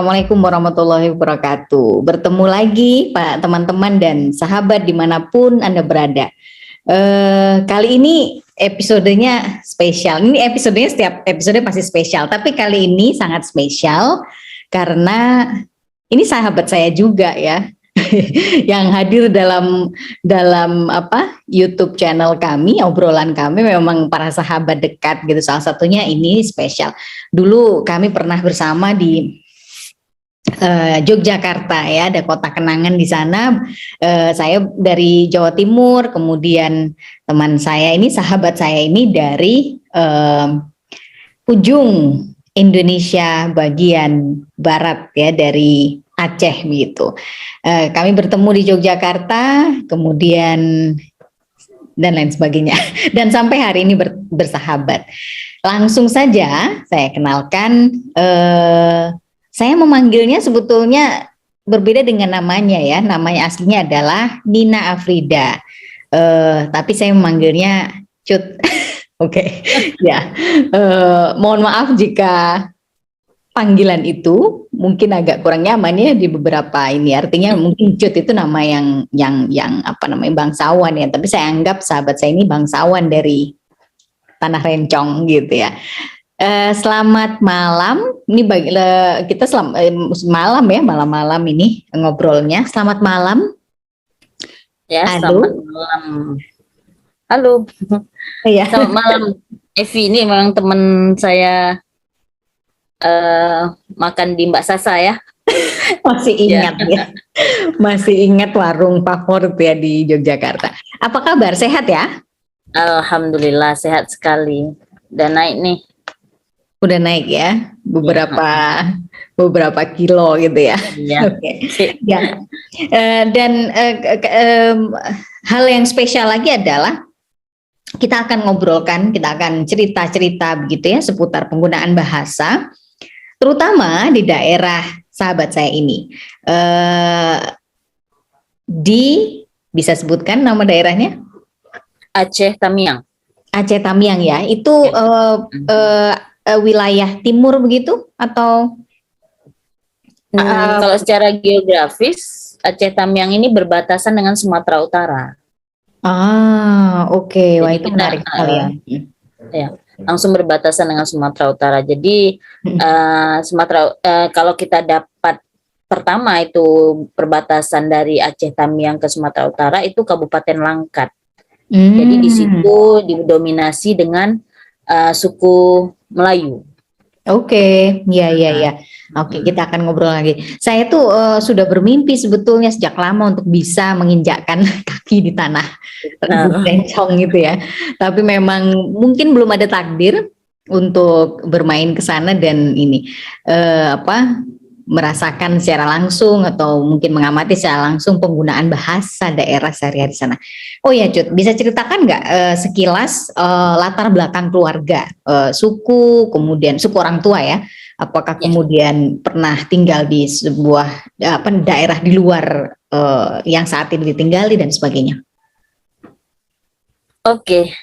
Assalamualaikum warahmatullahi wabarakatuh. Bertemu lagi Pak teman-teman dan sahabat dimanapun Anda berada. Kali ini episodenya spesial. Ini episodenya setiap episode pasti spesial, tapi kali ini sangat spesial karena ini sahabat saya juga ya. Yang hadir dalam YouTube channel kami, obrolan kami memang para sahabat dekat gitu. Salah satunya ini spesial. Dulu kami pernah bersama di Yogyakarta ya, ada kota kenangan di sana. Saya dari Jawa Timur, kemudian teman saya ini, sahabat saya ini dari ujung Indonesia bagian barat ya, dari Aceh gitu. Kami bertemu di Yogyakarta, kemudian dan lain sebagainya. Dan sampai hari ini bersahabat. Langsung saja saya kenalkan. Saya memanggilnya sebetulnya berbeda dengan namanya ya. Namanya aslinya adalah Nina Afrida. Tapi saya memanggilnya Cut. Oke. Ya. Mohon maaf jika panggilan itu mungkin agak kurang nyaman ya di beberapa ini. Artinya mungkin Cut itu nama yang bangsawan ya. Tapi saya anggap sahabat saya ini bangsawan dari Tanah Rencong gitu ya. Selamat malam. Ini kita malam ini ngobrolnya. Selamat malam. Ya, halo. Selamat malam. Halo. Ya. Selamat malam. Evi ini memang teman saya makan di Mbak Sasa ya. Masih ingat ya. Masih ingat warung favorit ya di Yogyakarta. Apa kabar? Sehat ya? Alhamdulillah sehat sekali. Dan naik nih. Udah naik ya, beberapa kilo gitu ya. Iya. Oke. Ya. Dan hal yang spesial lagi adalah kita akan cerita-cerita begitu ya seputar penggunaan bahasa, terutama di daerah sahabat saya ini. Bisa sebutkan nama daerahnya? Aceh Tamiang. Aceh Tamiang ya. Itu wilayah timur begitu atau kalau secara geografis Aceh Tamiang ini berbatasan dengan Sumatera Utara. Oke. Wah, itu menarik sekali ya. Ya, langsung berbatasan dengan Sumatera Utara. Jadi kalau kita dapat pertama itu perbatasan dari Aceh Tamiang ke Sumatera Utara itu Kabupaten Langkat. Jadi di situ didominasi dengan suku Melayu. Oke. Oke, kita akan ngobrol lagi. Saya tuh sudah bermimpi sebetulnya sejak lama untuk bisa menginjakkan kaki di tanah Rencong gitu ya. Tapi memang mungkin belum ada takdir untuk bermain ke sana dan merasakan secara langsung atau mungkin mengamati secara langsung penggunaan bahasa daerah sehari-hari di sana. Oh ya Cut, bisa ceritakan nggak sekilas latar belakang keluarga, suku, kemudian suku orang tua ya, apakah kemudian pernah tinggal di sebuah daerah di luar yang saat ini ditinggali dan sebagainya? Oke.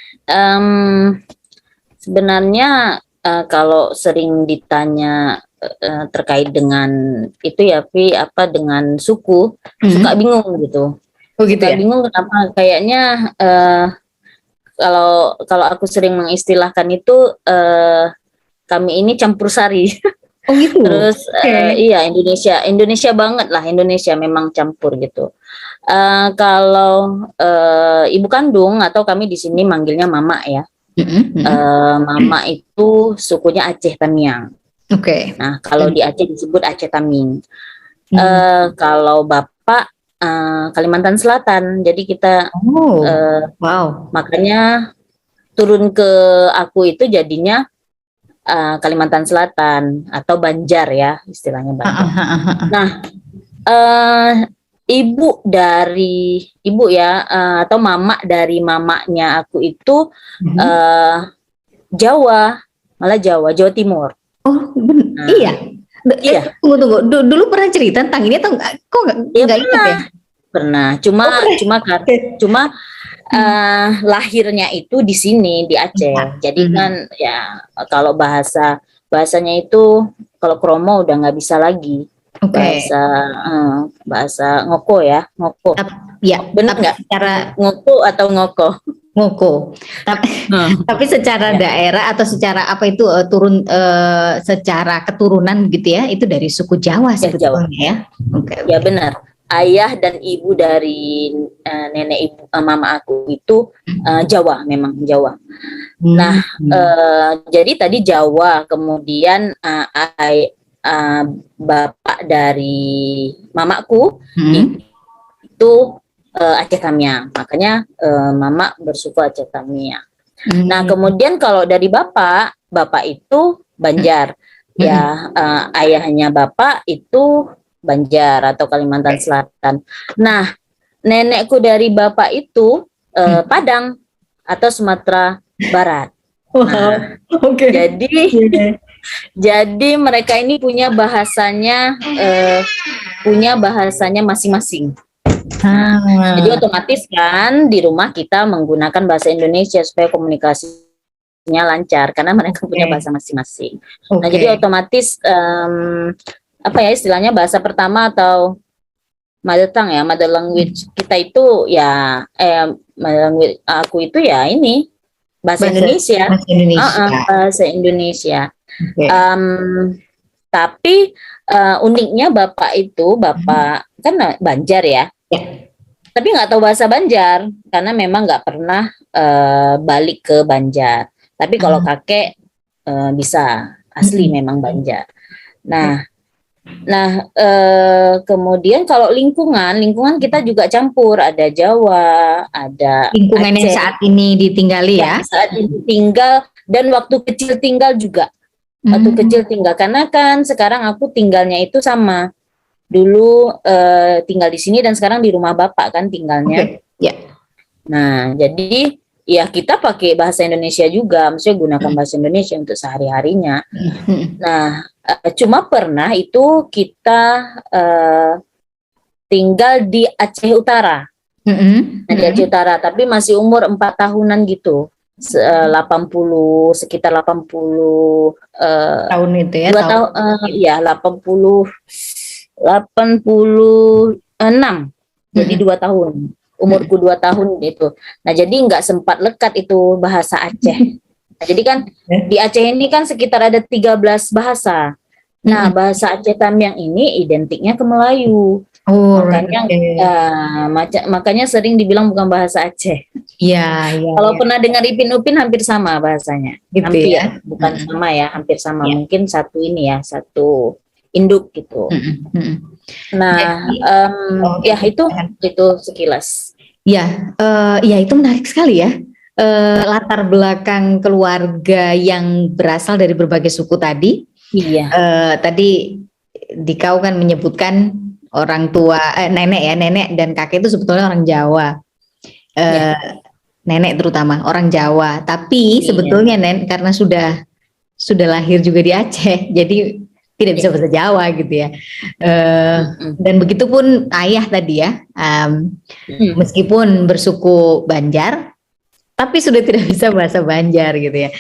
Sebenarnya kalau sering ditanya terkait dengan itu ya, dengan suku, suka bingung gitu. Suka bingung kenapa kayaknya kalau aku sering mengistilahkan itu kami ini campur sari. Oh gitu. Terus iya, Indonesia banget lah, Indonesia memang campur gitu. Kalau ibu kandung atau kami di sini manggilnya mama ya. Mama itu sukunya Aceh Tamiang. Oke. Nah, kalau di Aceh disebut Aceh Taming. Kalau bapak Kalimantan Selatan. Jadi kita makanya turun ke aku itu jadinya Kalimantan Selatan atau Banjar ya, istilahnya Banjar. Nah, ibu ya atau mama dari mamanya aku itu Jawa Timur. Oh, iya. Iya. Tunggu. Dulu pernah cerita tentang ini atau kok nggak ingat ya? Pernah. Cuma lahirnya itu di sini di Aceh. Jadi kan ya kalau bahasanya itu kalau kromo udah nggak bisa lagi. Bahasa ngoko ya, ngoko. Ya, benar nggak? Secara ngoko atau ngoko? Ngoko. Tapi secara daerah atau secara apa itu secara keturunan gitu ya, itu dari suku Jawa sebetulnya ya. Ya benar. Ayah dan ibu dari nenek ibu mama aku itu Jawa, memang Jawa. Nah, jadi tadi Jawa, kemudian bapak dari mamaku itu Aceh Tamiang, makanya mama bersuku Aceh Tamiang. Nah, kemudian kalau dari bapak itu Banjar, ya ayahnya bapak itu Banjar atau Kalimantan Selatan. Nah, nenekku dari bapak itu Padang atau Sumatera Barat. Nah, jadi mereka ini punya bahasanya masing-masing. Nah, jadi otomatis kan di rumah kita menggunakan bahasa Indonesia supaya komunikasinya lancar karena mereka punya bahasa masing-masing. Nah, jadi otomatis apa ya istilahnya bahasa pertama atau mother tongue ya, mother language kita itu ya mother language aku itu ya ini bahasa Indonesia. Bahasa Indonesia. Tapi uniknya bapak kan Banjar ya. Tapi nggak tahu bahasa Banjar karena memang nggak pernah balik ke Banjar. Tapi kalau kakek bisa asli memang Banjar. Nah, kemudian kalau lingkungan kita juga campur, ada Jawa, ada lingkungan Aceh. Yang saat ini ditinggali ya. Saat ini tinggal dan waktu kecil tinggal juga. Waktu kecil tinggal karena kan sekarang aku tinggalnya itu sama. Dulu tinggal di sini dan sekarang di rumah bapak kan tinggalnya. Nah, jadi ya kita pakai bahasa Indonesia juga, maksudnya gunakan bahasa Indonesia untuk sehari-harinya. Nah, cuma pernah itu kita tinggal di Aceh Utara. Nah, di Aceh Utara, tapi masih umur 4 tahunan gitu. sekitar 80 tahun itu ya. 2 tahun ya 86. Jadi 2 tahun. Umurku 2 tahun itu. Nah, jadi nggak sempat lekat itu bahasa Aceh. Nah, jadi kan di Aceh ini kan sekitar ada 13 bahasa. Nah, bahasa Aceh Tamiang ini identiknya ke Melayu. Makanya sering dibilang bukan bahasa Aceh. Iya. Kalau pernah dengar Ipin Upin hampir sama bahasanya. Gitu hampir ya? Bukan sama ya, hampir sama. Mungkin satu induk gitu. Nah, ya itu sekilas. Ya, itu menarik sekali ya. Latar belakang keluarga yang berasal dari berbagai suku tadi. Iya. Tadi Dikau kan menyebutkan orang tua, nenek dan kakek itu sebetulnya orang Jawa. Nenek terutama orang Jawa. Tapi sebetulnya karena sudah lahir juga di Aceh, jadi tidak bisa bahasa Jawa gitu ya. Dan begitupun ayah tadi ya, meskipun bersuku Banjar, tapi sudah tidak bisa bahasa Banjar gitu ya.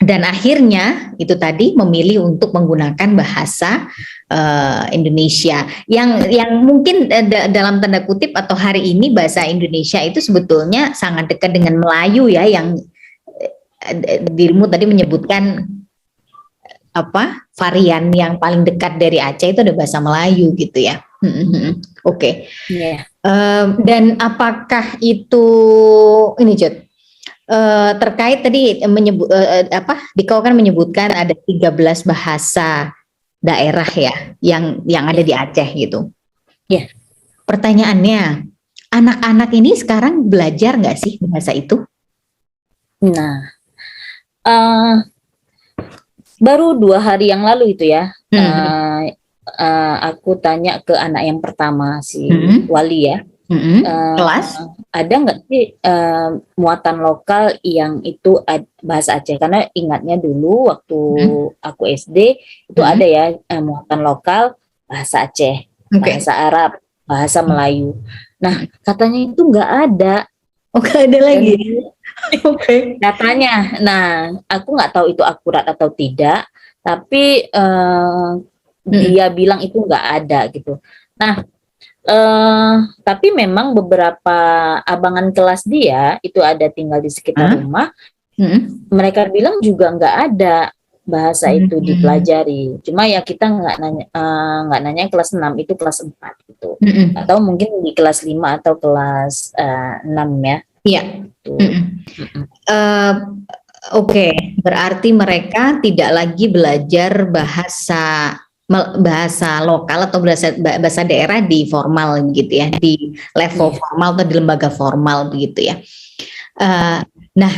Dan akhirnya itu tadi memilih untuk menggunakan bahasa Indonesia yang mungkin dalam tanda kutip atau hari ini bahasa Indonesia itu sebetulnya sangat dekat dengan Melayu ya, yang dirimu tadi menyebutkan varian yang paling dekat dari Aceh itu ada bahasa Melayu gitu ya. Oke. Dan apakah itu ini Jod, terkait tadi Dikau kan menyebutkan ada 13 bahasa daerah ya yang ada di Aceh gitu. Pertanyaannya, anak-anak ini sekarang belajar nggak sih bahasa itu? Nah, baru 2 hari yang lalu itu ya, aku tanya ke anak yang pertama si Wali ya. Kelas ada nggak sih muatan lokal yang itu bahasa Aceh, karena ingatnya dulu waktu aku SD itu ada ya muatan lokal bahasa Aceh, bahasa Arab, bahasa Melayu. Nah, katanya itu nggak ada. Nggak ada lagi. Katanya. Nah, aku nggak tahu itu akurat atau tidak, tapi dia bilang itu nggak ada gitu. Nah, tapi memang beberapa abangan kelas dia itu ada tinggal di sekitar rumah. Mereka bilang juga nggak ada bahasa itu dipelajari. Cuma ya kita nggak nanya kelas 6, itu kelas 4 gitu. Atau mungkin di kelas 5 atau kelas 6 ya. Iya. Oke, berarti mereka tidak lagi belajar bahasa lokal atau bahasa daerah di formal gitu ya, di level formal atau di lembaga formal begitu ya. Nah,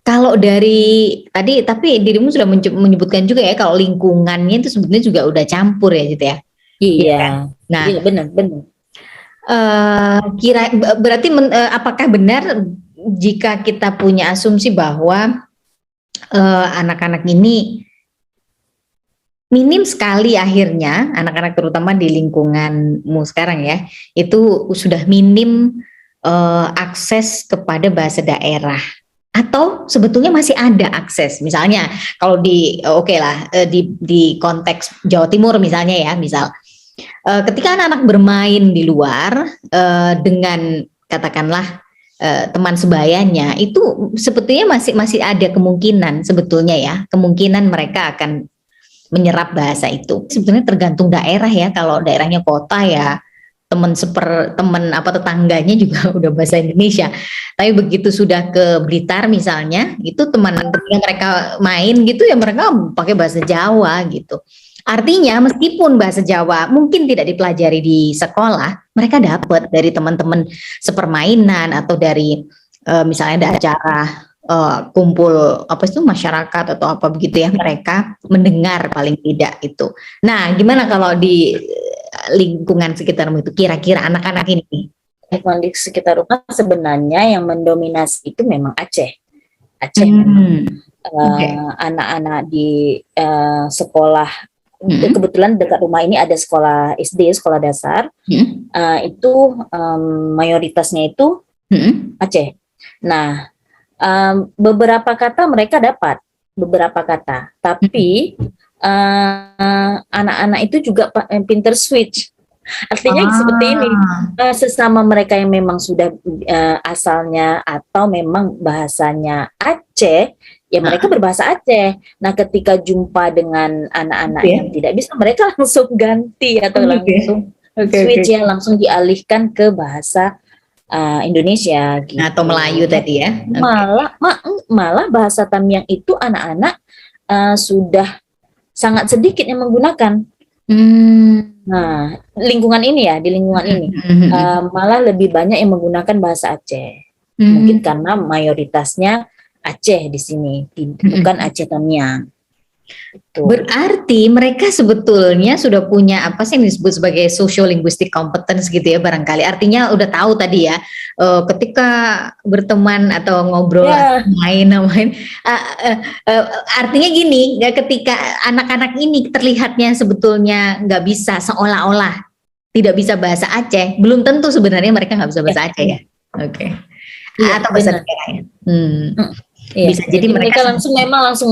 kalau dari tadi, tapi dirimu sudah menyebutkan juga ya kalau lingkungannya itu sebetulnya juga udah campur ya gitu ya. Iya. Kan? Nah, iya benar. Berarti apakah benar jika kita punya asumsi bahwa anak-anak ini minim sekali akhirnya, anak-anak terutama di lingkunganmu sekarang ya, itu sudah minim akses kepada bahasa daerah, atau sebetulnya masih ada akses? Misalnya kalau di di konteks Jawa Timur misalnya ya, misal ketika anak-anak bermain di luar dengan katakanlah teman sebayanya, itu sebetulnya masih ada kemungkinan sebetulnya ya, kemungkinan mereka akan menyerap bahasa itu. Sebetulnya tergantung daerah ya. Kalau daerahnya kota ya teman tetangganya juga udah bahasa Indonesia. Tapi begitu sudah ke Blitar misalnya, itu teman ketika mereka main gitu ya mereka pakai bahasa Jawa gitu. Artinya meskipun bahasa Jawa mungkin tidak dipelajari di sekolah, mereka dapat dari teman-teman sepermainan atau dari misalnya ada acara kumpul apa itu masyarakat atau apa begitu ya, mereka mendengar paling tidak itu. Nah, gimana kalau di lingkungan sekitarmu itu kira-kira anak-anak ini? Lingkungan di sekitar rumah sebenarnya yang mendominasi itu memang Aceh. Anak-anak di sekolah, kebetulan dekat rumah ini ada sekolah SD, sekolah dasar, itu mayoritasnya itu Aceh. Nah, beberapa kata mereka dapat, beberapa kata, tapi anak-anak itu juga pinter switch. Artinya seperti ini, sesama mereka yang memang sudah asalnya atau memang bahasanya Aceh, ya mereka berbahasa Aceh. Nah, ketika jumpa dengan anak-anak yang tidak bisa, mereka langsung ganti atau langsung switch ya, langsung dialihkan ke bahasa Indonesia gitu. Atau Melayu tadi ya. Malah bahasa Tamiang itu anak-anak sudah sangat sedikit yang menggunakan. Nah, lingkungan ini ya, di lingkungan ini malah lebih banyak yang menggunakan bahasa Aceh. Mungkin karena mayoritasnya Aceh di sini, bukan Aceh Tamiang. Berarti mereka sebetulnya sudah punya apa sih yang disebut sebagai social linguistic competence gitu ya barangkali. Artinya udah tahu tadi ya, ketika berteman atau ngobrol main, artinya gini, ketika anak-anak ini terlihatnya sebetulnya nggak bisa, seolah-olah tidak bisa bahasa Aceh, belum tentu sebenarnya mereka nggak bisa bahasa Aceh ya. Oke. Atau bahasa daerah ya. Bisa jadi mereka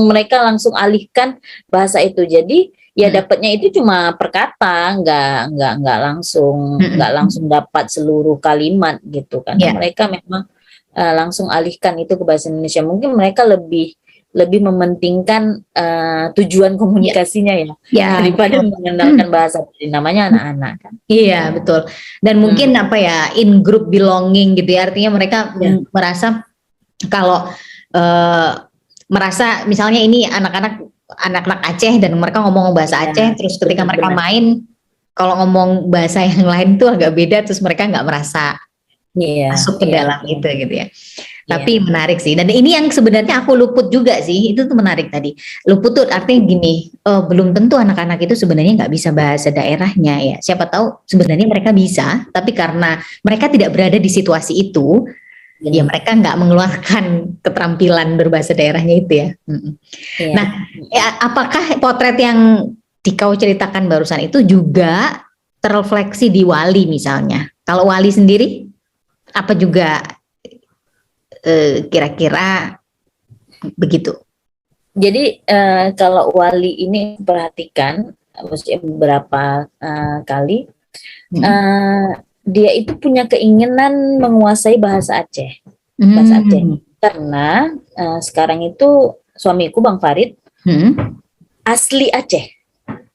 mereka langsung alihkan bahasa itu. Jadi ya dapatnya itu cuma perkata, nggak langsung dapat seluruh kalimat gitu kan. Mereka memang langsung alihkan itu ke bahasa Indonesia. Mungkin mereka lebih mementingkan tujuan komunikasinya ya daripada mengenalkan bahasa. Namanya anak-anak kan. Iya betul. Dan mungkin in group belonging gitu ya. Artinya mereka merasa kalau merasa misalnya ini anak-anak Aceh dan mereka ngomong bahasa Aceh, terus ketika mereka main kalau ngomong bahasa yang lain tuh agak beda, terus mereka nggak merasa masuk ke dalam itu gitu ya. Tapi menarik sih, dan ini yang sebenarnya aku luput juga sih, itu tuh menarik tadi. Luput tuh artinya gini, belum tentu anak-anak itu sebenarnya nggak bisa bahasa daerahnya ya. Siapa tahu sebenarnya mereka bisa, tapi karena mereka tidak berada di situasi itu, ya mereka nggak mengeluarkan keterampilan berbahasa daerahnya itu ya. Nah, apakah potret yang kau ceritakan barusan itu juga terrefleksi di wali misalnya? Kalau wali sendiri, apa juga kira-kira begitu? Jadi kalau Wali ini perhatikan, maksudnya beberapa kali dia itu punya keinginan menguasai bahasa Aceh, karena sekarang itu suamiku Bang Farid asli Aceh.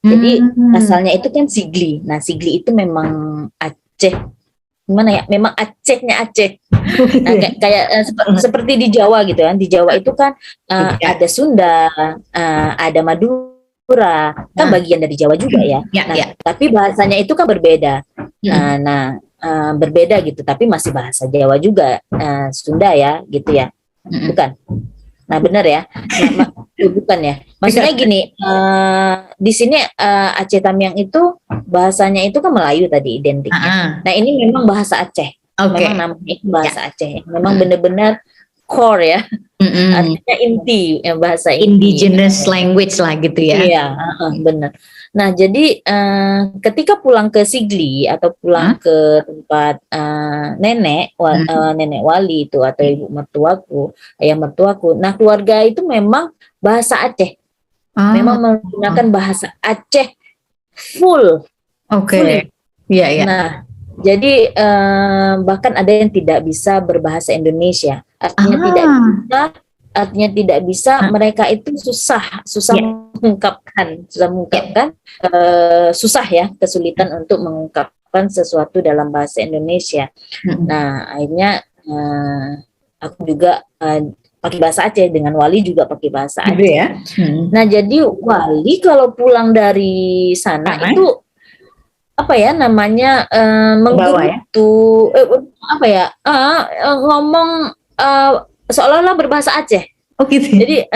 Jadi asalnya itu kan Sigli. Nah, Sigli itu memang Aceh. Gimana ya? Memang Acehnya Aceh. Nah, kayak seperti di Jawa gitu kan. Di Jawa itu kan ada Sunda, ada Madura, kan bagian dari Jawa juga ya. Nah, tapi bahasanya itu kan berbeda. Berbeda gitu, tapi masih bahasa Jawa juga, Sunda ya, gitu ya. Bukan? Nah, benar ya. Nah, bukan ya. Maksudnya gini, di sini Aceh Tamiang itu bahasanya itu kan Melayu tadi identiknya. Nah, ini memang bahasa Aceh. Memang namanya itu bahasa Aceh. Memang benar-benar core ya. Artinya inti, bahasa inti. Indigenous language lah gitu ya. Iya, benar. Nah, jadi ketika pulang ke Sigli atau pulang ke tempat nenek Wali itu atau ibu mertuaku, ayah mertuaku. Nah, keluarga itu memang bahasa Aceh. Memang menggunakan bahasa Aceh full. Oke. Iya. Nah, jadi bahkan ada yang tidak bisa berbahasa Indonesia. Artinya tidak bisa, mereka itu susah mengungkapkan, susah ya, kesulitan untuk mengungkapkan sesuatu dalam bahasa Indonesia. Nah, akhirnya aku juga pakai bahasa Aceh, dengan Wali juga pakai bahasa Aceh. Ya? Nah, jadi Wali kalau pulang dari sana itu apa ya namanya, menggerutu, ngomong seolah-olah berbahasa Aceh. Oh gitu. Jadi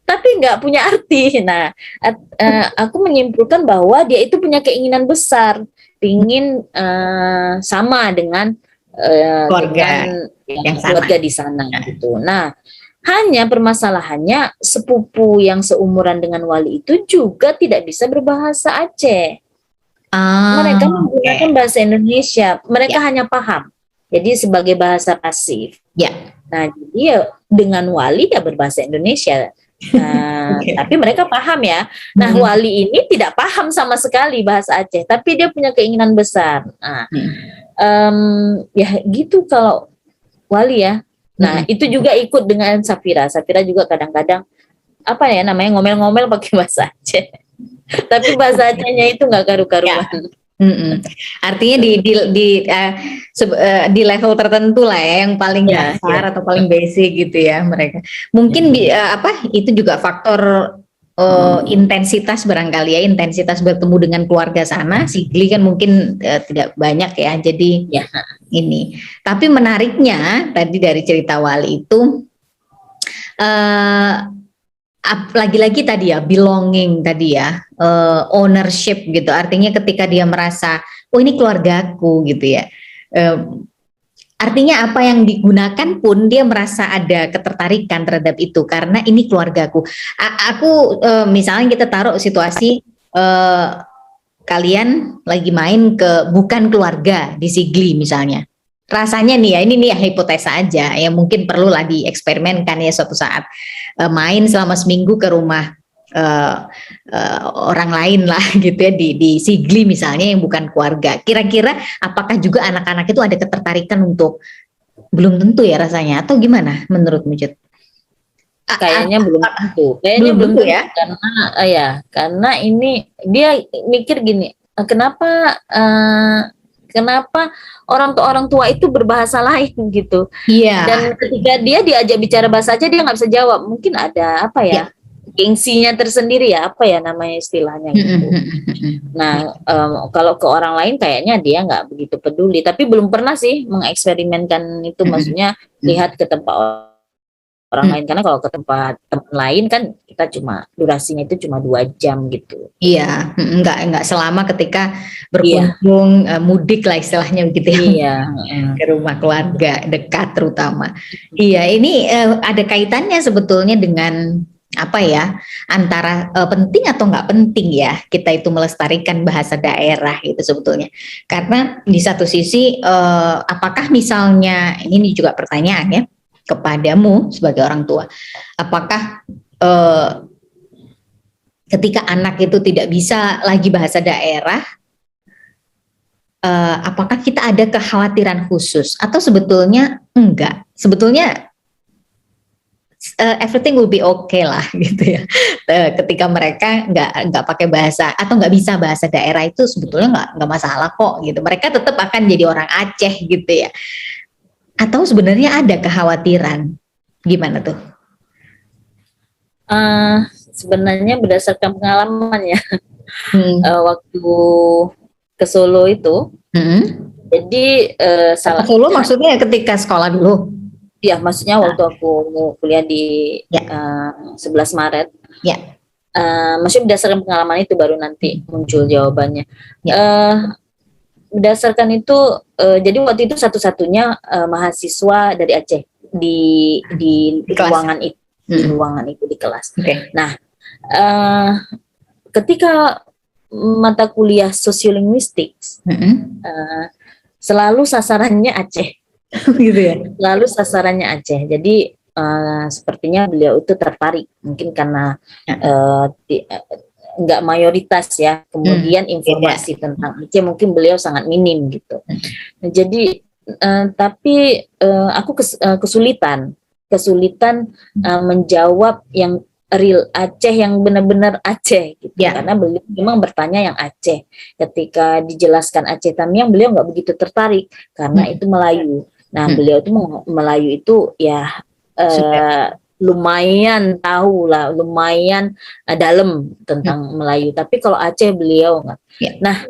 tapi nggak punya arti. Nah, aku menyimpulkan bahwa dia itu punya keinginan besar, ingin sama dengan keluarga di sana gitu. Nah, hanya permasalahannya sepupu yang seumuran dengan Wali itu juga tidak bisa berbahasa Aceh. Mereka menggunakan bahasa Indonesia. Mereka hanya paham. Jadi sebagai bahasa pasif. Nah, jadi ya dengan Wali ya berbahasa Indonesia. Tapi mereka paham ya. Nah, Wali ini tidak paham sama sekali bahasa Aceh, tapi dia punya keinginan besar. Nah, ya gitu kalau Wali ya. Nah, itu juga ikut dengan Safira. Safira juga kadang-kadang apa ya namanya ngomel-ngomel pakai bahasa Aceh. Tapi bahasa Acehnya itu nggak karu-karuan. Artinya di level tertentu lah ya, yang paling dasar atau paling basic gitu ya mereka. Mungkin itu juga faktor intensitas barangkali ya, intensitas bertemu dengan keluarga sana. Sigli kan mungkin tidak banyak ya, jadi ini. Tapi menariknya tadi dari cerita Wali itu lagi-lagi tadi ya, belonging tadi ya, ownership gitu. Artinya ketika dia merasa, oh ini keluargaku gitu ya. Artinya apa yang digunakan pun dia merasa ada ketertarikan terhadap itu karena ini keluargaku. Aku misalnya kita taruh situasi kalian lagi main ke bukan keluarga di Sigli misalnya. Rasanya nih ya, ini nih ya hipotesa aja ya, mungkin perlulah dieksperimenkan ya suatu saat, main selama seminggu ke rumah orang lain lah gitu ya di Sigli misalnya yang bukan keluarga. Kira-kira apakah juga anak-anak itu ada ketertarikan untuk, belum tentu ya rasanya, atau gimana menurut Mujud? Kayaknya belum tentu. Kayaknya belum tentu ya, karena ini dia mikir gini, kenapa orang tua itu berbahasa lain gitu. Dan ketika dia diajak bicara bahasa Aceh dia nggak bisa jawab. Mungkin ada apa ya? Gengsinya tersendiri ya, apa ya namanya istilahnya gitu. Nah, kalau ke orang lain kayaknya dia nggak begitu peduli. Tapi belum pernah sih mengeksperimenkan itu, maksudnya lihat ke tempat orang lain, karena kalau ke tempat teman lain kan kita cuma durasinya itu cuma 2 jam gitu. Iya, enggak selama ketika berkunjung mudik lah istilahnya begitu ya. Ke rumah keluarga dekat terutama. Iya, ini ada kaitannya sebetulnya dengan apa ya, antara penting atau nggak penting ya kita itu melestarikan bahasa daerah itu sebetulnya. Karena di satu sisi apakah misalnya, ini juga pertanyaan ya kepadamu sebagai orang tua, apakah eh, ketika anak itu tidak bisa lagi bahasa daerah, apakah kita ada kekhawatiran khusus atau sebetulnya enggak? Sebetulnya everything will be okay lah gitu ya. Ketika mereka nggak pakai bahasa atau nggak bisa bahasa daerah itu sebetulnya nggak masalah kok gitu. Mereka tetap akan jadi orang Aceh gitu ya. Atau sebenarnya ada kekhawatiran? Gimana tuh? Sebenarnya berdasarkan pengalaman ya, waktu ke Solo itu, jadi salah Solo maksudnya ketika sekolah dulu? Ya, maksudnya waktu aku kuliah di 11 Maret. Ya. Maksudnya berdasarkan pengalaman itu baru nanti muncul jawabannya. Berdasarkan itu, jadi waktu itu satu-satunya mahasiswa dari Aceh di ruangan itu, di ruangan itu di kelas. Okay. Nah, ketika mata kuliah sosiolinguistik, selalu sasarannya Aceh. Gitu ya. Lalu sasarannya Aceh. Jadi sepertinya beliau itu tertarik, mungkin karena nggak mayoritas ya. Kemudian informasi tentang Aceh mungkin beliau sangat minim gitu. Jadi tapi aku kesulitan menjawab yang real Aceh, yang benar-benar Aceh gitu. Karena beliau memang bertanya yang Aceh. Ketika dijelaskan Aceh Tamiang, beliau nggak begitu tertarik karena itu Melayu. Nah, beliau itu Melayu itu ya lumayan tahu lah, lumayan dalam tentang Melayu. Tapi kalau Aceh beliau nggak. Nah,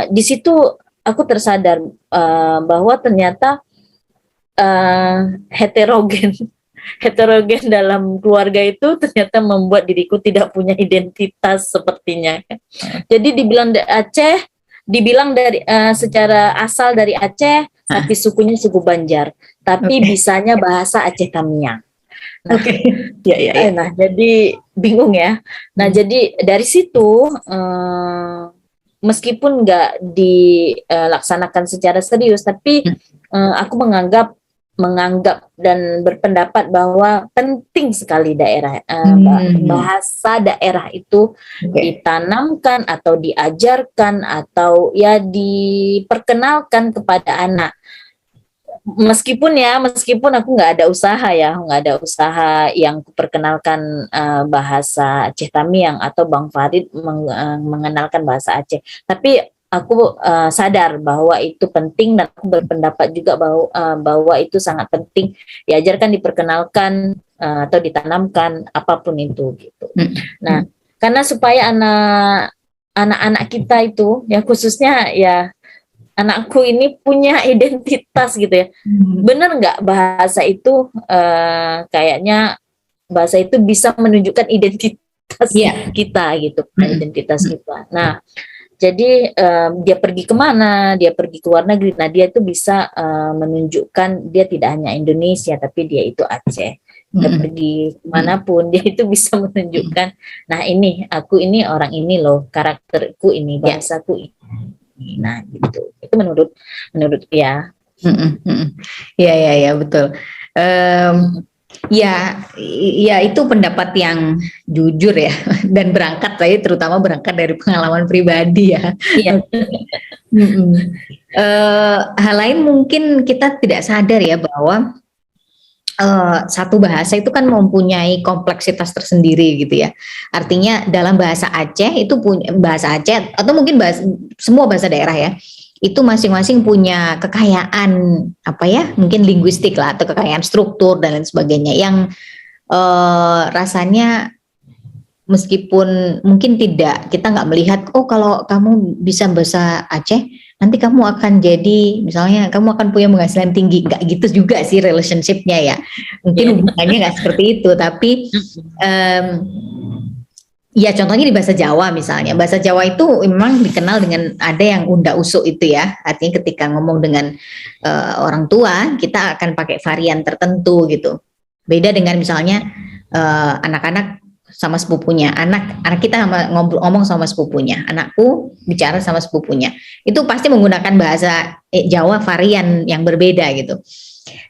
di situ aku tersadar bahwa ternyata heterogen dalam keluarga itu ternyata membuat diriku tidak punya identitas sepertinya. Jadi dibilang Aceh, dibilang dari secara asal dari Aceh, tapi sukunya suku Banjar, tapi bisanya bahasa Aceh Tamiang. Nah, nah jadi bingung ya. Nah jadi dari situ meskipun nggak dilaksanakan secara serius, tapi aku menganggap dan berpendapat bahwa penting sekali daerah bahasa daerah itu ditanamkan atau diajarkan atau ya diperkenalkan kepada anak. Meskipun aku nggak ada usaha yang kuperkenalkan bahasa Aceh Tamiang atau Bang Farid mengenalkan bahasa Aceh, tapi aku sadar bahwa itu penting dan aku berpendapat juga bahwa itu sangat penting diajarkan, diperkenalkan atau ditanamkan apapun itu gitu. Nah, karena supaya anak-anak kita itu ya khususnya ya anakku ini punya identitas gitu ya. Benar nggak bahasa itu kayaknya bahasa itu bisa menunjukkan identitas kita gitu, identitas kita. Nah, jadi dia pergi kemana, dia pergi ke luar negeri, nah dia itu bisa menunjukkan dia tidak hanya Indonesia, tapi dia itu Aceh. Dia pergi kemanapun, dia itu bisa menunjukkan, nah ini, aku ini orang ini loh, karakterku ini, bahasaku ini. Nah gitu, itu menurut ya. Ya betul. Ya itu pendapat yang jujur ya, dan terutama berangkat dari pengalaman pribadi ya. Hal lain mungkin kita tidak sadar ya bahwa satu bahasa itu kan mempunyai kompleksitas tersendiri gitu ya. Artinya dalam bahasa Aceh itu punya bahasa Aceh atau mungkin semua bahasa daerah ya, itu masing-masing punya kekayaan mungkin linguistik lah atau kekayaan struktur dan lain sebagainya yang rasanya meskipun mungkin kita nggak melihat kalau kamu bisa bahasa Aceh nanti kamu akan jadi misalnya kamu akan punya penghasilan tinggi, nggak gitu juga sih relationship-nya ya, mungkin hubungannya nggak seperti itu, tapi ya contohnya di bahasa Jawa misalnya, bahasa Jawa itu memang dikenal dengan ada yang unda usuk itu ya, artinya ketika ngomong dengan orang tua kita akan pakai varian tertentu gitu, beda dengan misalnya anak-anak sama sepupunya, anak kita ngomong sama sepupunya, anakku bicara sama sepupunya, itu pasti menggunakan bahasa Jawa varian yang berbeda gitu.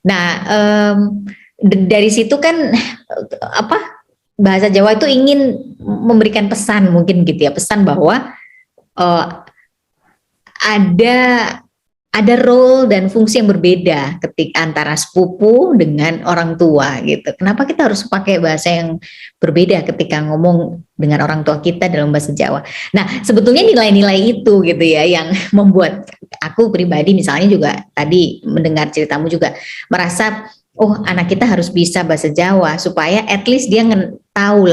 Nah dari situ kan apa bahasa Jawa itu ingin memberikan pesan mungkin gitu ya, pesan bahwa uh, ada role dan fungsi yang berbeda ketika antara sepupu dengan orang tua gitu. Kenapa kita harus pakai bahasa yang berbeda ketika ngomong dengan orang tua kita dalam bahasa Jawa? Nah, sebetulnya nilai-nilai itu gitu ya yang membuat aku pribadi misalnya juga tadi mendengar ceritamu juga merasa oh anak kita harus bisa bahasa Jawa supaya at least dia tahu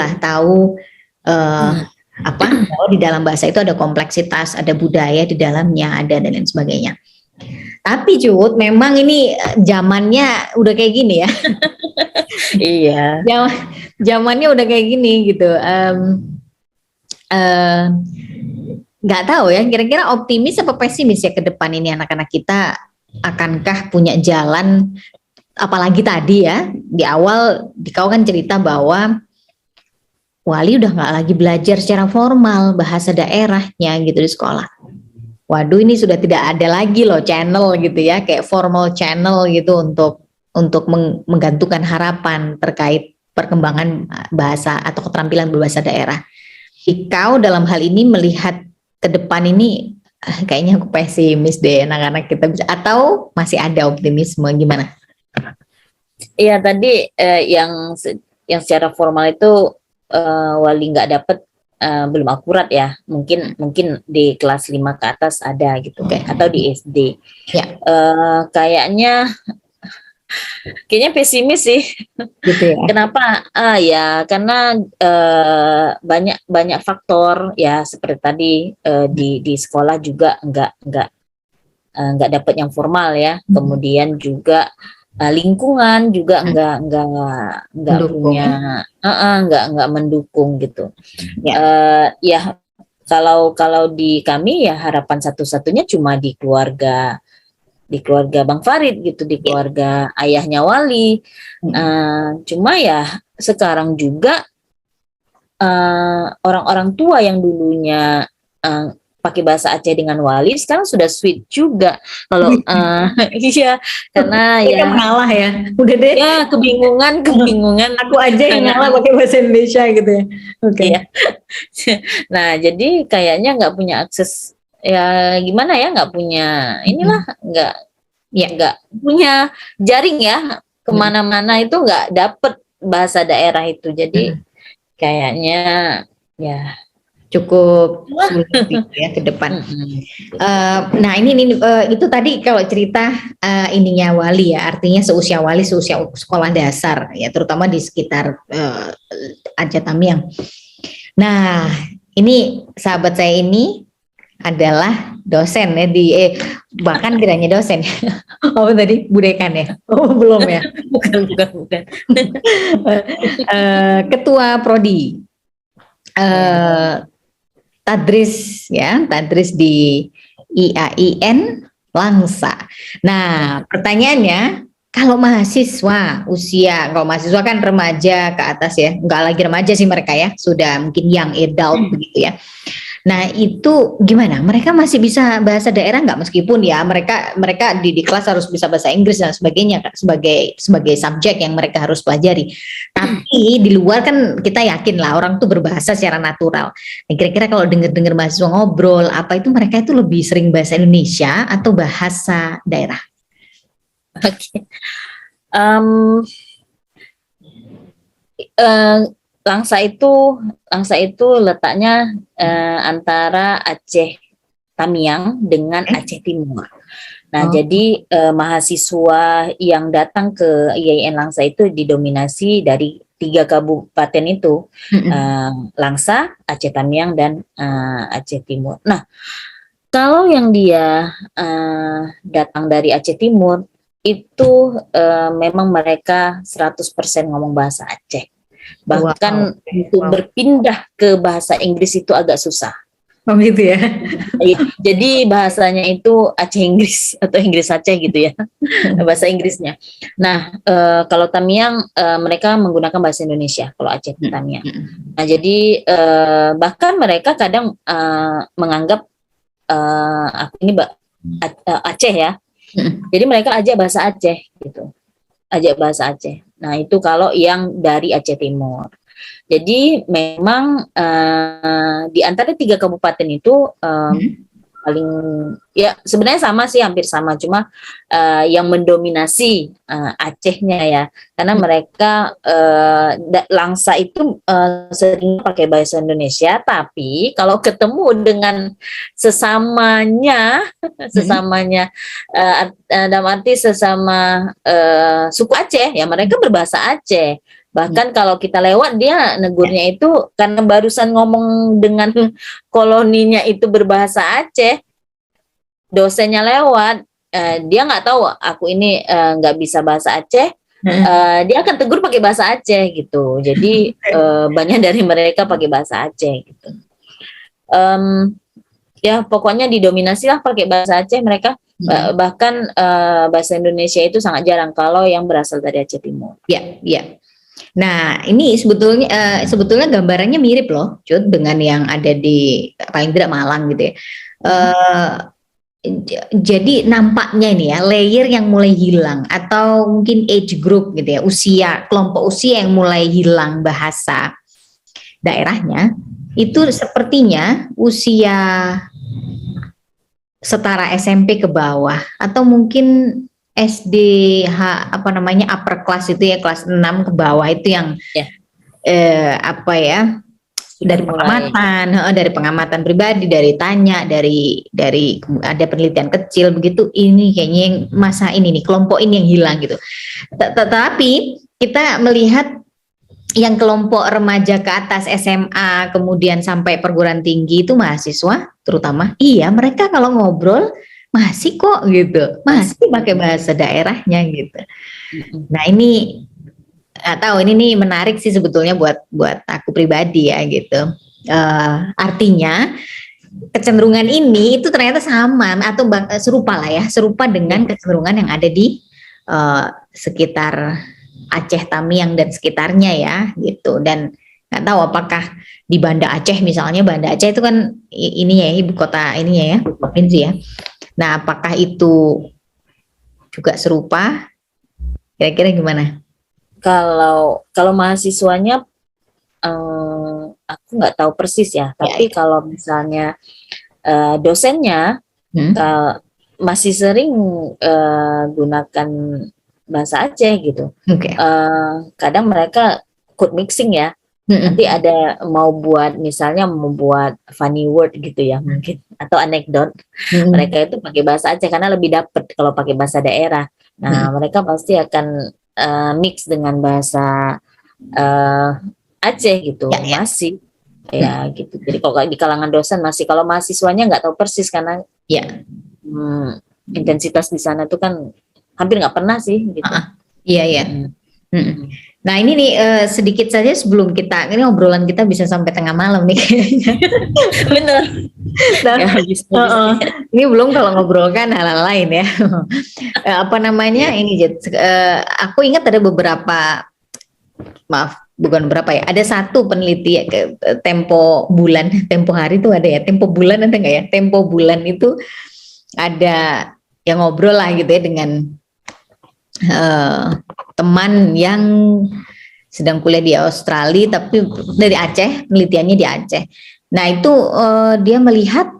apa bahwa di dalam bahasa itu ada kompleksitas, ada budaya di dalamnya, ada dan lain sebagainya. Tapi Cut, memang ini zamannya udah kayak gini ya. Iya. Zamannya udah kayak gini gitu. Nggak tahu ya, kira-kira optimis apa pesimis ya ke depan ini anak-anak kita akankah punya jalan? Apalagi tadi ya di awal kau kan cerita bahwa Wali udah nggak lagi belajar secara formal bahasa daerahnya gitu di sekolah. Waduh, ini sudah tidak ada lagi loh channel gitu ya, kayak formal channel gitu untuk menggantungkan harapan terkait perkembangan bahasa atau keterampilan berbahasa daerah. Kau dalam hal ini melihat ke depan ini kayaknya aku pesimis deh anak-anak kita bisa, atau masih ada optimisme gimana? Iya tadi yang secara formal itu Wali nggak dapet. Belum akurat ya, mungkin di kelas 5 ke atas ada gitu kayak atau di SD. Ya. Kayaknya pesimis sih. Gitu ya. Kenapa? Ya karena banyak faktor ya seperti tadi di sekolah juga nggak dapet yang formal ya. Kemudian juga lingkungan juga nggak punya nggak mendukung gitu. Ya kalau di kami ya harapan satu-satunya cuma di keluarga Bang Farid gitu, di keluarga ayahnya Wali. Cuma ya sekarang juga orang-orang tua yang dulunya pakai bahasa Aceh dengan Wali sekarang sudah switch juga kalau iya karena ya ngalah ya udah deh ya kebingungan aku aja yang ngalah pakai bahasa Indonesia gitu ya. Oke. Iya. Nah jadi kayaknya nggak punya akses ya gimana ya, nggak punya inilah nggak punya jaring ya kemana-mana itu nggak dapet bahasa daerah itu, jadi kayaknya ya cukup sulit ya ke depan. Nah ini itu tadi kalau cerita ininya Wali ya, artinya seusia Wali, seusia sekolah dasar ya, terutama di sekitar Aceh Tamiang. Nah ini sahabat saya ini adalah dosen ya bahkan tidak hanya dosen. Oh tadi budekan ya? Oh belum ya? bukan. Ketua Prodi. Tadris di IAIN Langsa. Nah, pertanyaannya, kalau mahasiswa kan remaja ke atas ya, enggak lagi remaja sih mereka ya, sudah mungkin young adult begitu ya. Nah, itu gimana? Mereka masih bisa bahasa daerah nggak, meskipun ya mereka di kelas harus bisa bahasa Inggris dan sebagainya sebagai subjek yang mereka harus pelajari. Tapi di luar kan kita yakin lah orang tuh berbahasa secara natural. Nah, kira-kira kalau dengar mahasiswa ngobrol apa itu, mereka itu lebih sering bahasa Indonesia atau bahasa daerah? Oke. Langsa itu letaknya antara Aceh Tamiang dengan Aceh Timur. Nah, jadi mahasiswa yang datang ke IAIN Langsa itu didominasi dari 3 kabupaten itu, Langsa, Aceh Tamiang, dan Aceh Timur. Nah, kalau yang dia datang dari Aceh Timur itu memang mereka 100% ngomong bahasa Aceh. Bahkan untuk berpindah ke bahasa Inggris itu agak susah. Oh gitu ya. Jadi bahasanya itu Aceh Inggris atau Inggris Aceh gitu ya. Bahasa Inggrisnya. Nah, kalau Tamiang mereka menggunakan bahasa Indonesia kalau Aceh Tamiang. Nah, jadi bahkan mereka kadang menganggap aku ini Aceh ya. Jadi mereka aja bahasa Aceh gitu. ajak bahasa Aceh. Nah, itu kalau yang dari Aceh Timur. Jadi memang di antara 3 kabupaten itu paling ya sebenarnya sama sih, hampir sama, cuma yang mendominasi Acehnya ya, karena mereka Langsa itu sering pakai bahasa Indonesia, tapi kalau ketemu dengan sesamanya dalam arti sesama suku Aceh ya, mereka berbahasa Aceh. Bahkan kalau kita lewat, dia negurnya itu karena barusan ngomong dengan koloninya itu berbahasa Aceh, dosennya lewat, dia nggak tahu aku ini nggak bisa bahasa Aceh, dia akan tegur pakai bahasa Aceh gitu. Jadi banyak dari mereka pakai bahasa Aceh gitu. Ya pokoknya didominasi lah pakai bahasa Aceh mereka. Bahkan bahasa Indonesia itu sangat jarang kalau yang berasal dari Aceh Timur. Ya, ya. Nah, ini sebetulnya gambarannya mirip loh, Cut, dengan yang ada di paling tidak Malang gitu ya. Jadi nampaknya ini ya layer yang mulai hilang, atau mungkin age group gitu ya, kelompok usia yang mulai hilang bahasa daerahnya itu sepertinya usia setara SMP ke bawah, atau mungkin SD upper class itu ya, kelas 6 ke bawah itu yang dari pengamatan pribadi, dari tanya, dari ada penelitian kecil begitu, ini kayaknya yang masa ini nih, kelompok ini yang hilang gitu. Tetapi kita melihat yang kelompok remaja ke atas SMA kemudian sampai perguruan tinggi itu mahasiswa terutama, mereka kalau ngobrol masih kok gitu, masih pakai bahasa daerahnya gitu. Nah ini tahu ini nih menarik sih sebetulnya buat aku pribadi ya gitu. Artinya kecenderungan ini itu ternyata sama atau serupa dengan kecenderungan yang ada di sekitar Aceh, Tamiang dan sekitarnya ya gitu. Dan nggak tahu apakah di Banda Aceh misalnya, Banda Aceh itu kan ini ya ibu kota ininya ya, provinsi ya. Nah, apakah itu juga serupa? Kira-kira gimana? Kalau mahasiswanya aku nggak tahu persis ya, tapi kalau misalnya dosennya masih sering gunakan bahasa Aceh gitu. Kadang mereka code mixing ya. Nanti ada misalnya membuat funny word gitu ya mungkin, atau anekdot, mereka itu pakai bahasa Aceh karena lebih dapet kalau pakai bahasa daerah. Nah mereka pasti akan mix dengan bahasa Aceh gitu, masih ya gitu. Jadi kalau di kalangan dosen masih, kalau mahasiswanya nggak tahu persis karena intensitas di sana tuh kan hampir nggak pernah sih gitu. Nah ini nih sedikit saja sebelum ini obrolan kita bisa sampai tengah malam nih kayaknya. Bener. Ini belum kalau ngobrolkan hal-hal lain ya. Aku ingat ada beberapa, bukan berapa ya, ada satu peneliti Tempo Hari itu ada ya, Tempo Bulan ada nggak ya? Tempo Bulan itu ada yang ngobrol lah gitu ya dengan teman yang sedang kuliah di Australia tapi dari Aceh, penelitiannya di Aceh. Nah itu dia melihat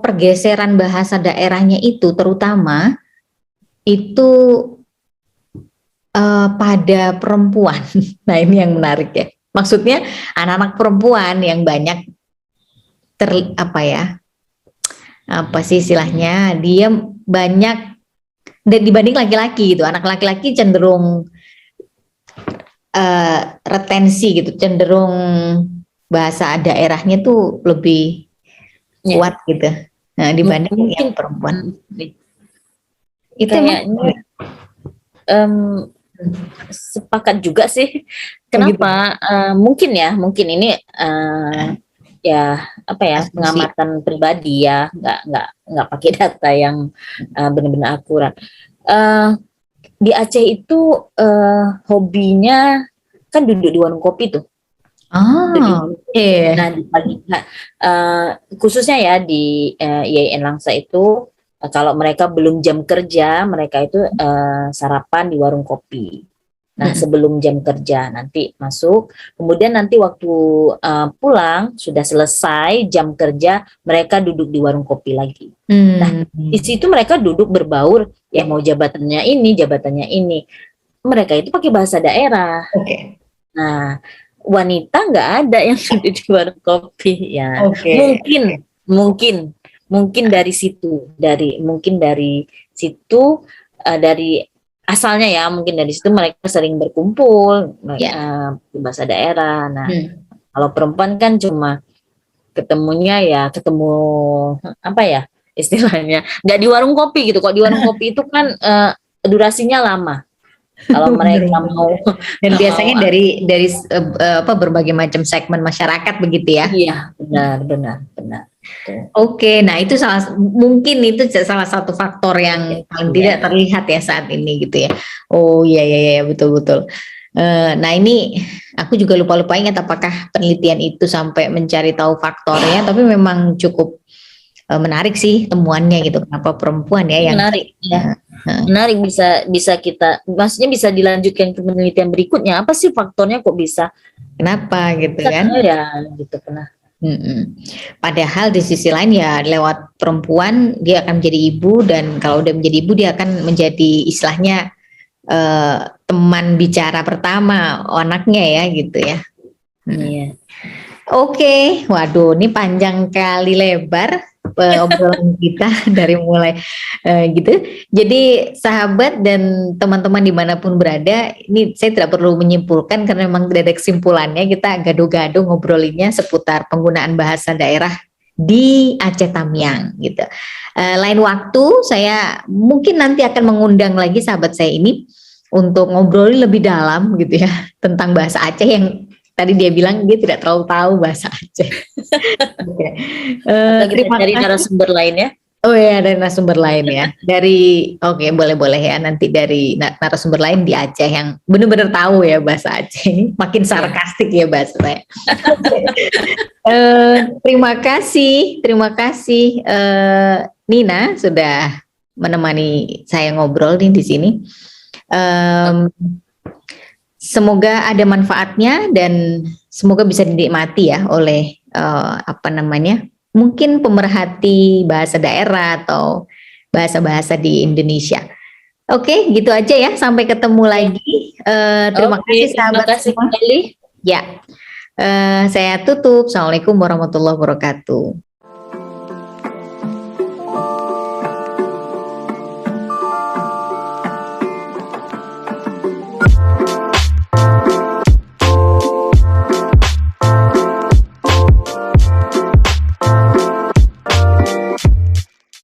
pergeseran bahasa daerahnya itu terutama itu pada perempuan. Nah ini yang menarik ya. Maksudnya anak-anak perempuan yang banyak apa sih istilahnya, dia banyak dan dibanding laki-laki gitu, anak laki-laki cenderung retensi gitu, cenderung bahasa daerahnya tuh lebih kuat gitu. Nah dibanding yang perempuan. Itu kayaknya sepakat juga sih. Kenapa? Mungkin ini pengamatan pribadi ya, nggak pakai data yang benar-benar akurat. Di Aceh itu hobinya kan duduk di warung kopi tuh. Nah, khususnya ya di IAIN Langsa itu Kalau mereka belum jam kerja, mereka itu sarapan di warung kopi. Nah, sebelum jam kerja nanti masuk, kemudian nanti waktu pulang sudah selesai jam kerja, mereka duduk di warung kopi lagi. Nah, di situ mereka duduk berbaur, ya mau jabatannya ini, jabatannya ini. Mereka itu pakai bahasa daerah. Oke. Nah, wanita nggak ada yang duduk di warung kopi ya. Oke. Mungkin dari situ, dari asalnya ya, mungkin dari situ mereka sering berkumpul bahasa daerah. Nah, kalau perempuan kan cuma ketemunya ya ketemu apa ya istilahnya, nggak di warung kopi gitu. Kok di warung kopi itu kan durasinya lama. Kalau mereka mau, dan biasanya dari berbagai macam segmen masyarakat begitu ya. Iya, benar. Oke, nah itu mungkin itu salah satu faktor yang paling tidak terlihat ya saat ini gitu ya. Oh iya betul. Nah ini aku juga lupa ingat apakah penelitian itu sampai mencari tahu faktornya, tapi memang cukup menarik sih temuannya gitu. Kenapa perempuan ya yang menarik ya. Menarik, bisa kita, maksudnya bisa dilanjutkan ke penelitian berikutnya. Apa sih faktornya kok bisa? Kenapa gitu kan? Ya, gitu pernah. Padahal di sisi lain ya lewat perempuan dia akan menjadi ibu, dan kalau udah menjadi ibu dia akan menjadi istilahnya teman bicara pertama anaknya ya gitu ya. Iya. Oke, waduh ini panjang kali lebar obrolan kita dari mulai gitu. Jadi sahabat dan teman-teman dimanapun berada, ini saya tidak perlu menyimpulkan karena memang tidak ada kesimpulannya. Kita gado-gado ngobrolinnya seputar penggunaan bahasa daerah di Aceh Tamiang gitu. Lain waktu saya mungkin nanti akan mengundang lagi sahabat saya ini untuk ngobrolin lebih dalam gitu ya tentang bahasa Aceh yang tadi dia bilang dia tidak terlalu tahu bahasa Aceh. Okay. Terima kasih. Dari narasumber lain ya. Oh ya, dari narasumber lain ya. Boleh ya nanti dari narasumber lain di Aceh yang benar-benar tahu ya bahasa Aceh. Makin sarkastik ya bahasa saya. Terima kasih Nina sudah menemani saya ngobrol di sini. Semoga ada manfaatnya dan semoga bisa dinikmati ya oleh mungkin pemerhati bahasa daerah atau bahasa-bahasa di Indonesia. Oke, gitu aja ya. Sampai ketemu lagi. Terima kasih sahabat semua. Ya, saya tutup. Assalamualaikum warahmatullahi wabarakatuh.